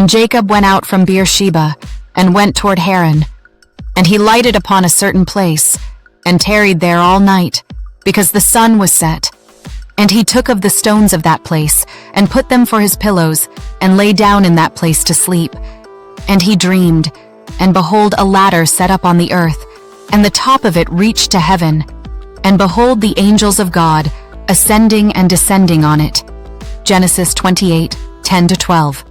And Jacob went out from Beersheba, and went toward Haran. And he lighted upon a certain place, and tarried there all night, because the sun was set. And he took of the stones of that place, and put them for his pillows, and lay down in that place to sleep. And he dreamed, and behold, a ladder set up on the earth, and the top of it reached to heaven. And behold, the angels of God, ascending and descending on it. Genesis 28:10-12.